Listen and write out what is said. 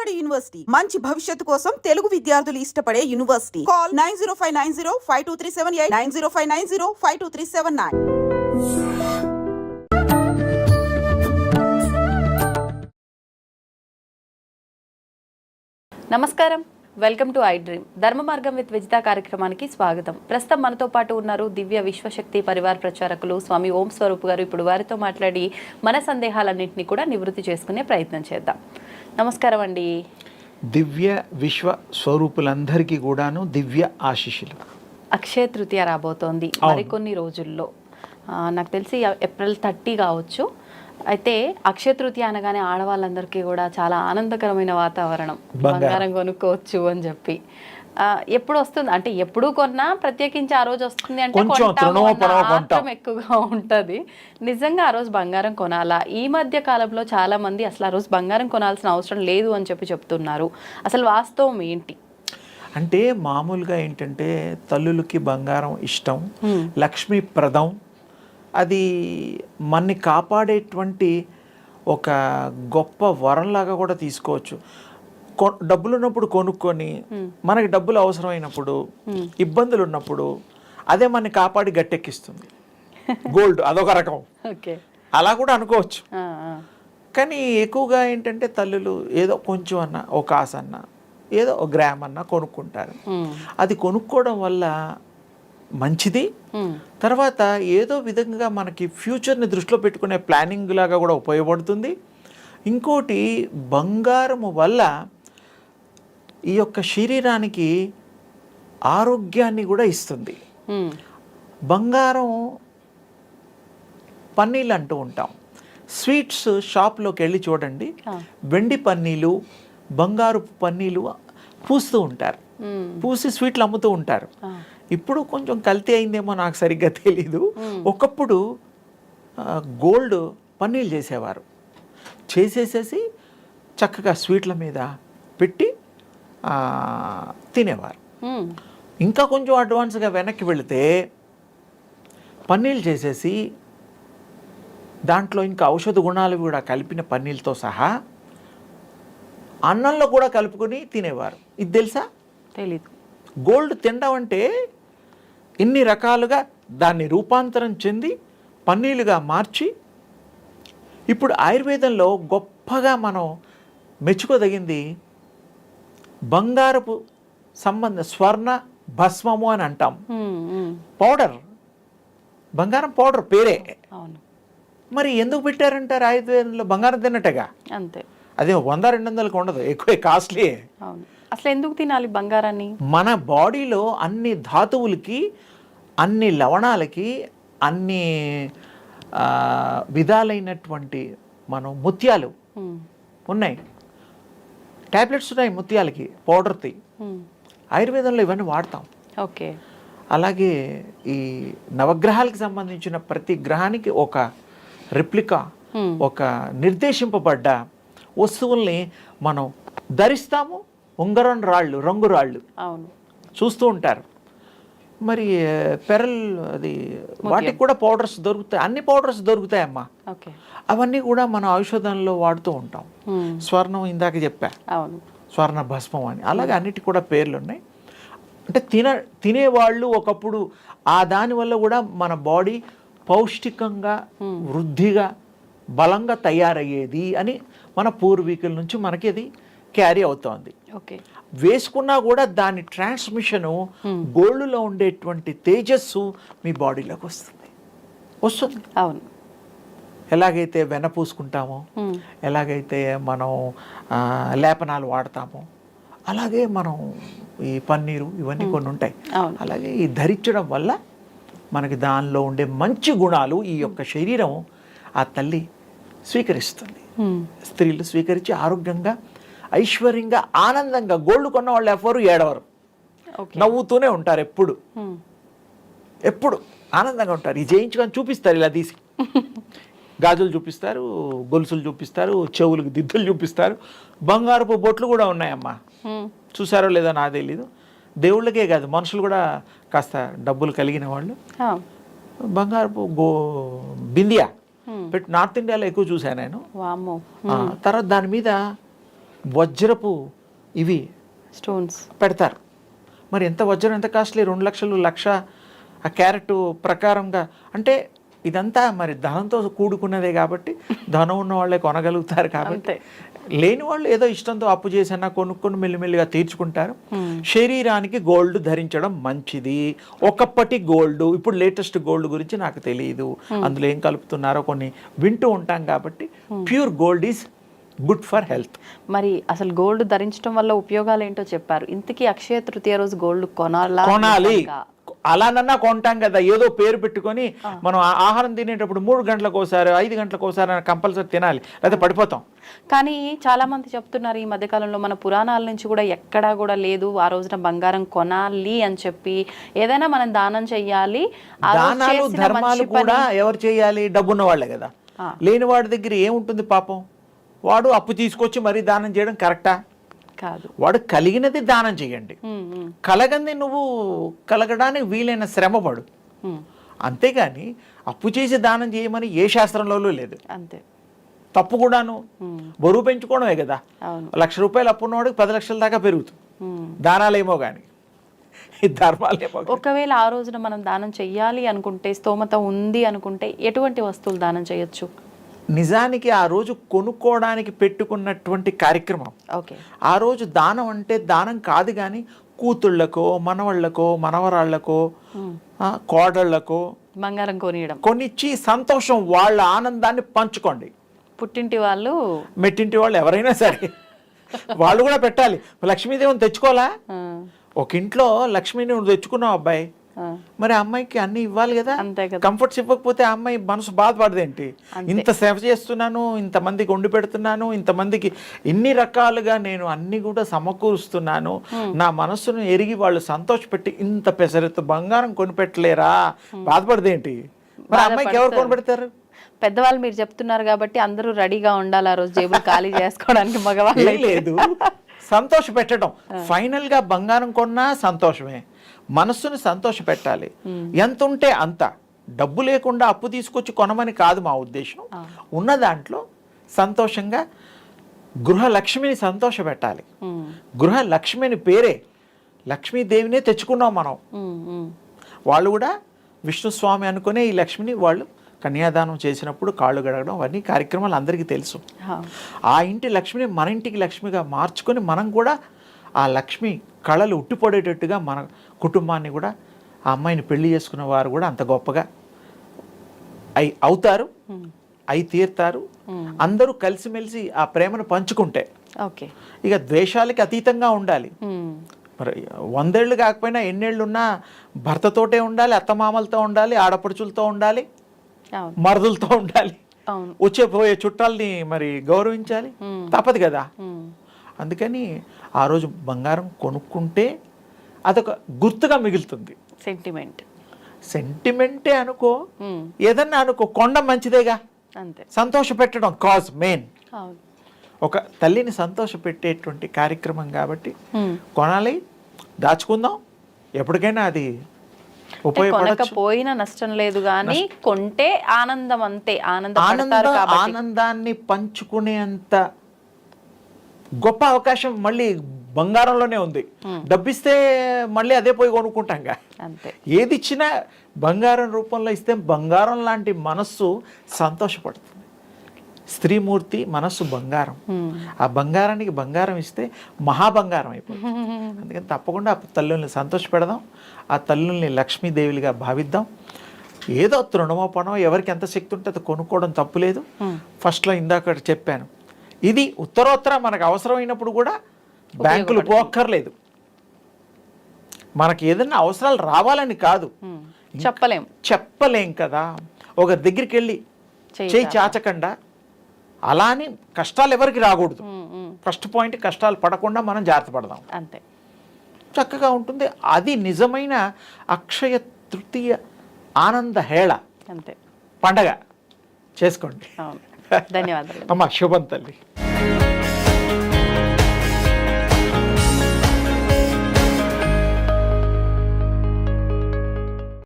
Kamareddy university మంచి భవిష్యత్తు కోసం తెలుగు విద్యార్థులు ఇష్టపడే యూనివర్సిటీ. కాల్ 9059052378 9059052379. నమస్కారం, వెల్కమ్ టు ఐ డ్రీమ్. ధర్మ మార్గం విత్ విజిత కార్యక్రమానికి స్వాగతం. ప్రస్తుతం మనతో పాటు ఉన్నారు దివ్య విశ్వశక్తి పరివార్ ప్రచారకులు స్వామి ఓం స్వరూప్ గారు. ఇప్పుడు వారితో మాట్లాడి మన సందేహాలన్నింటినీ కూడా నివృత్తి చేసుకునే ప్రయత్నం చేద్దాం. నమస్కారం అండి. దివ్య విశ్వ స్వరూపులందరికీ కూడాను దివ్య ఆశీస్సులు. అక్షయ తృతీయ రాబోతోంది మరికొన్ని రోజుల్లో. నాకు తెలిసి ఏప్రిల్ 30 కావచ్చు. అయితే అక్షయ తృతీయ అనగానే ఆడవాళ్ళందరికీ కూడా చాలా ఆనందకరమైన వాతావరణం, బంగారం కొనుక్కోవచ్చు అని చెప్పి. ఎప్పుడు వస్తుంది అంటే ఎప్పుడు కొన్నా ప్రత్యేకించి ఆ రోజు వస్తుంది అంటే ఆత్రం ఎక్కువగా ఉంటుంది. నిజంగా ఆ రోజు బంగారం కొనాలా? ఈ మధ్య కాలంలో చాలా మంది అసలు ఆ రోజు బంగారం కొనాల్సిన అవసరం లేదు అని చెప్తున్నారు. అసలు వాస్తవం ఏంటి? అంటే మామూలుగా ఏంటంటే తల్లులకి బంగారం ఇష్టం, లక్ష్మీప్రదం, అది మనని కాపాడేటువంటి ఒక గొప్ప వరంలాగా కూడా తీసుకోవచ్చు. డబ్బులు ఉన్నప్పుడు కొనుక్కొని మనకి డబ్బులు అవసరమైనప్పుడు ఇబ్బందులు ఉన్నప్పుడు అదే మనని కాపాడి గట్టెక్కిస్తుంది. గోల్డ్ అదొక రకం, అలా కూడా అనుకోవచ్చు. కానీ ఎక్కువగా ఏంటంటే తల్లులు ఏదో కొంచెం అన్నా, ఒక కాసు అన్నా, ఏదో ఒక గ్రామ్ అన్నా కొనుక్కుంటారు. అది కొనుక్కోవడం వల్ల మంచిది. తర్వాత ఏదో విధంగా మనకి ఫ్యూచర్ని దృష్టిలో పెట్టుకునే ప్లానింగ్ లాగా కూడా ఉపయోగపడుతుంది. ఇంకోటి, బంగారము వల్ల ఈ యొక్క శరీరానికి ఆరోగ్యాన్ని కూడా ఇస్తుంది. బంగారం పన్నీళ్ళు అంటూ ఉంటాం. స్వీట్స్ షాప్లోకి వెళ్ళి చూడండి, వెండి పన్నీలు, బంగారు పన్నీలు పూస్తూ ఉంటారు, పూసి స్వీట్లు అమ్ముతూ ఉంటారు. ఇప్పుడు కొంచెం కల్తీ అయిందేమో, నాకు సరిగ్గా తెలీదు. ఒకప్పుడు గోల్డ్ పన్నీళ్ళు చేసేవారు, చేసేసేసి చక్కగా స్వీట్ల మీద పెట్టి తినేవారు. ఇంకా కొంచెం అడ్వాన్స్గా వెనక్కి వెళితే పన్నీళ్ళు చేసేసి దాంట్లో ఇంకా ఔషధ గుణాలు కూడా కలిపిన పన్నీళ్ళతో సహా అన్నంలో కూడా కలుపుకొని తినేవారు. ఇది తెలుసా? తెలీదు. గోల్డ్ తినడం అంటే ఇన్ని రకాలుగా దాన్ని రూపాంతరం చెంది పన్నీలుగా మార్చి, ఇప్పుడు ఆయుర్వేదంలో గొప్పగా మనం మెచ్చుకోదగింది బంగారపు స్వర్ణ భస్మము అని అంటాం. పౌడర్, బంగారం పౌడర్ పేరే. మరి ఎందుకు పెట్టారంటారు ఆయుర్వేదంలో? బంగారం తిన్నట్టుగా అంతే. అదే 100-200కి ఉండదు, ఎక్కువ కాస్ట్లీ. అసలు ఎందుకు తినాలి బంగారాన్ని? మన బాడీలో అన్ని ధాతువులకి, అన్ని లవణాలకి, అన్ని విధాలైనటువంటి మనం ముత్యాలు ఉన్నాయి, ట్యాబ్లెట్స్ ఉన్నాయి ముత్యాలకి, పౌడర్ది. ఆయుర్వేదంలో ఇవన్నీ వాడతాం. ఓకే. అలాగే ఈ నవగ్రహాలకు సంబంధించిన ప్రతి గ్రహానికి ఒక రెప్లికా, ఒక నిర్దేశింపబడ్డ వస్తువుల్ని మనం ధరిస్తాము. ఉంగరం రాళ్ళు, రంగు రాళ్ళు చూస్తూ ఉంటారు. మరి పెరల్, అది వాటికి కూడా పౌడర్స్ దొరుకుతాయి, అన్ని పౌడర్స్ దొరుకుతాయమ్మా. అవన్నీ కూడా మనం ఔషధంలో వాడుతూ ఉంటాం. స్వర్ణం ఇందాక చెప్పా, స్వర్ణ భస్మం అని. అలాగే అన్నిటికి కూడా పేర్లు ఉన్నాయి. అంటే తినేవాళ్ళు ఒకప్పుడు ఆ దానివల్ల కూడా మన బాడీ పౌష్టికంగా, వృద్ధిగా, బలంగా తయారయ్యేది అని మన పూర్వీకుల నుంచి మనకి అది క్యారీ అవుతోంది. వేసుకున్నా కూడా దాని ట్రాన్స్మిషను, గోల్డ్లో ఉండేటువంటి తేజస్సు మీ బాడీలోకి వస్తుంది. అవును. ఎలాగైతే వెన పూసుకుంటామో, ఎలాగైతే మనం లేపనాలు వాడతామో, అలాగే మనం ఈ పన్నీరు ఇవన్నీ కొన్ని ఉంటాయి. అలాగే ఈ ధరించడం వల్ల మనకి దానిలో ఉండే మంచి గుణాలు ఈ యొక్క శరీరం ఆ తల్లి స్వీకరిస్తుంది. స్త్రీలు స్వీకరించి ఆరోగ్యంగా, ఐశ్వర్యంగా, ఆనందంగా, గోల్డ్ కొన్న వాళ్ళు ఎవరు ఏడవరు, నవ్వుతూనే ఉంటారు. ఎప్పుడు ఆనందంగా ఉంటారు. ఈ చేయించుకొని చూపిస్తారు, ఇలా తీసి గాజులు చూపిస్తారు, గొలుసులు చూపిస్తారు, చెవులకు దిద్దులు చూపిస్తారు. బంగారపు బొట్లు కూడా ఉన్నాయమ్మా, చూసారో లేదో నాకు తెలీదు. దేవుళ్ళకే కాదు, మనుషులు కూడా కాస్త డబ్బులు కలిగిన వాళ్ళు బంగారపు బిందియా పెట్టి నార్త్ ఇండియాలో ఎక్కువ చూశాను నేను. తర్వాత దాని మీద వజ్రపు ఇవి స్టోన్స్ పెడతారు. మరి ఎంత వజ్రం ఎంత కాస్ట్లీ, 2 లక్షలు, 1,00,000 ఆ క్యారెట్ ప్రకారంగా. అంటే ఇదంతా మరి ధనంతో కూడుకున్నదే కాబట్టి ధనం ఉన్న వాళ్ళే కొనగలుగుతారు కాబట్టి, లేని వాళ్ళు ఏదో ఇష్టంతో అప్పు చేసన్నా కొనుక్కొని మెల్లిమెల్లిగా తీర్చుకుంటారు. శరీరానికి గోల్డ్ ధరించడం మంచిది. ఒకప్పటి గోల్డ్, ఇప్పుడు లేటెస్ట్ గోల్డ్ గురించి నాకు తెలియదు, అందులో ఏం కలుపుతున్నారో కొన్ని వింటూ ఉంటాం కాబట్టి pure gold is good for health. మరి అసలు గోల్డ్ ధరించడం వల్ల ఉపయోగాలు ఏంటో చెప్పారు. ఇంతకీ అక్షయ తృతీయ రోజు గోల్డ్ కొనాలి, అలానన్నా కొంటాం కదా, ఏదో పేరు పెట్టుకొని. మనం ఆహారం తినేటప్పుడు 3 గంటలకు ఒకసారి 5 గంటలకు ఒకసారి కంపల్సరీ తినాలి, లేదా పడిపోతాం. కానీ చాలా మంది చెప్తున్నారు ఈ మధ్యకాలంలో, మన పురాణాల నుంచి కూడా ఎక్కడా కూడా లేదు ఆ రోజున బంగారం కొనాలి అని చెప్పి. ఏదైనా మనం దానం చెయ్యాలి. దానాలు ధర్మాలు కూడా ఎవరు చేయాలి? డబ్బున్న వాళ్ళే కదా. లేని వాడి దగ్గర ఏముంటుంది పాపం, వాడు అప్పు తీసుకొచ్చి మరీ దానం చేయడం కరెక్టా? కాదు. వాడు కలిగినది దానం చేయండి, కలగంది నువ్వు కలగడానికి వీలైన శ్రమపడు. అంతేగాని అప్పు చేసి దానం చేయమని ఏ శాస్త్రంలో లేదు. అంతే. తప్పు కూడాను. బరువు పెంచుకోవడమే కదా. 1,00,000 రూపాయలు అప్పు ఉన్నవాడికి 10 లక్షల దాకా పెరుగుతుంది. దానాలేమో కానీ ధర్మాలేమో. ఒకవేళ ఆ రోజున మనం దానం చెయ్యాలి అనుకుంటే, స్తోమత ఉంది అనుకుంటే, ఎటువంటి వస్తువులు దానం చేయొచ్చు? నిజానికి ఆ రోజు కొనుక్కోవడానికి పెట్టుకున్నటువంటి కార్యక్రమం. ఆ రోజు దానం అంటే దానం కాదు కానీ కూతుళ్ళకో, మనవాళ్ళకో, మనవరాళ్లకో, కోడళ్లకో బంగారం కొనిచ్చి సంతోషం, వాళ్ళ ఆనందాన్ని పంచుకోండి. పుట్టింటి వాళ్ళు, మెట్టింటి వాళ్ళు ఎవరైనా సరే వాళ్ళు కూడా పెట్టాలి. లక్ష్మీదేవిని తెచ్చుకోవాలా? ఒక ఇంట్లో లక్ష్మీని నువ్వు తెచ్చుకున్నావు అబ్బాయి, మరి అమ్మాయికి అన్ని ఇవ్వాలి కదా. కంఫర్ట్స్ ఇవ్వకపోతే ఆ అమ్మాయి మనసు బాధపడదేంటి? ఇంత సేవ చేస్తున్నాను, ఇంతమందికి వండి పెడుతున్నాను, ఇంతమందికి ఇన్ని రకాలుగా నేను అన్ని కూడా సమకూరుస్తున్నాను, నా మనస్సును ఎరిగి వాళ్ళు సంతోషపెట్టి ఇంత పెసరెత్తు బంగారం కొనిపెట్టలేరా, బాధపడదేంటి? మరి అమ్మాయికి ఎవరు కొనిపెడతారు? పెద్దవాళ్ళు మీరు చెప్తున్నారు కాబట్టి అందరూ రెడీగా ఉండాలి ఆ రోజు జేబులు ఖాళీ చేసుకోవడానికి. మగవాళ్ళు లేదు, సంతోష పెట్టడం. ఫైనల్ గా బంగారం కొన్నా సంతోషమే, మనస్సును సంతోష పెట్టాలి. ఎంత ఉంటే అంత, డబ్బు లేకుండా అప్పు తీసుకొచ్చి కొనమని కాదు మా ఉద్దేశం. ఉన్న దాంట్లో సంతోషంగా గృహలక్ష్మిని సంతోష పెట్టాలి. గృహలక్ష్మిని పేరే లక్ష్మీదేవినే తెచ్చుకున్నాం మనం. వాళ్ళు కూడా విష్ణుస్వామి అనుకునే ఈ లక్ష్మిని వాళ్ళు కన్యాదానం చేసినప్పుడు కాళ్ళు గడగడం అవన్నీ కార్యక్రమాలు అందరికీ తెలుసు. ఆ ఇంటి లక్ష్మిని మన ఇంటికి లక్ష్మిగా మార్చుకొని మనం కూడా ఆ లక్ష్మి కళలు ఉట్టిపడేటట్టుగా మన కుటుంబాన్ని కూడా, ఆ అమ్మాయిని పెళ్లి చేసుకున్న వారు కూడా అంత గొప్పగా అవుతారు, అయి తీరుతారు. అందరూ కలిసిమెలిసి ఆ ప్రేమను పంచుకుంటే. ఇక ద్వేషాలకి అతీతంగా ఉండాలి. మరి 100 ఏళ్ళు కాకపోయినా ఎన్నేళ్ళున్నా భర్తతోటే ఉండాలి, అత్తమామలతో ఉండాలి, ఆడపడుచులతో ఉండాలి, మరుదులతో ఉండాలి, వచ్చే పోయే చుట్టాలని మరి గౌరవించాలి, తప్పదు కదా. అందుకని ఆ రోజు బంగారం కొనుక్కుంటే అదొక గుర్తుగా మిగులుతుంది. సెంటిమెంటే అనుకో, ఏదన్నా అనుకో, కొండ మంచిదేగా. సంతోష పెట్టడం కాజ్ మెయిన్. ఒక తల్లిని సంతోష పెట్టేటువంటి కార్యక్రమం కాబట్టి కొనాలి, దాచుకుందాం. ఎప్పటికైనా అది ఉపయోగపడకపోయినా నష్టం లేదు, కానీ కొంటే ఆనందం. అంతే, ఆనందాన్ని పంచుకునేంత గొప్ప అవకాశం మళ్ళీ బంగారంలోనే ఉంది. డబ్బిస్తే మళ్ళీ అదే పోయి కొనుక్కుంటాంగా. ఏది ఇచ్చినా బంగారం రూపంలో ఇస్తే బంగారం లాంటి మనస్సు సంతోషపడుతుంది. స్త్రీమూర్తి మనస్సు బంగారం. ఆ బంగారానికి బంగారం ఇస్తే మహాబంగారం అయిపోతుంది. అందుకని తప్పకుండా ఆ తల్లుల్ని సంతోషపెడదాం, ఆ తల్లుల్ని లక్ష్మీదేవులుగా భావిద్దాం. ఏదో తృణమోపణం ఎవరికి ఎంత శక్తి ఉంటే అది కొనుక్కోవడం తప్పులేదు. ఫస్ట్లో ఇందాక చెప్పాను, ఇది ఉత్తరోత్తర మనకు అవసరమైనప్పుడు కూడా బ్యాంకులు పోక్కర్లేదు. మనకి ఏదైనా అవసరాలు రావాలని కాదు, చెప్పలేం కదా. ఒక దగ్గరికి వెళ్ళి చేయి చాచకుండా, అలా అని కష్టాలు ఎవరికి రాకూడదు. ఫస్ట్ పాయింట్, కష్టాలు పడకుండా మనం జాగ్రత్త పడదాం, అంతే, చక్కగా ఉంటుంది. అది నిజమైన అక్షయ తృతీయ ఆనంద హేళ, అంతే, పండగ చేసుకోండి. ధన్యవాదాలు అమ్మ. శుభం తల్లి.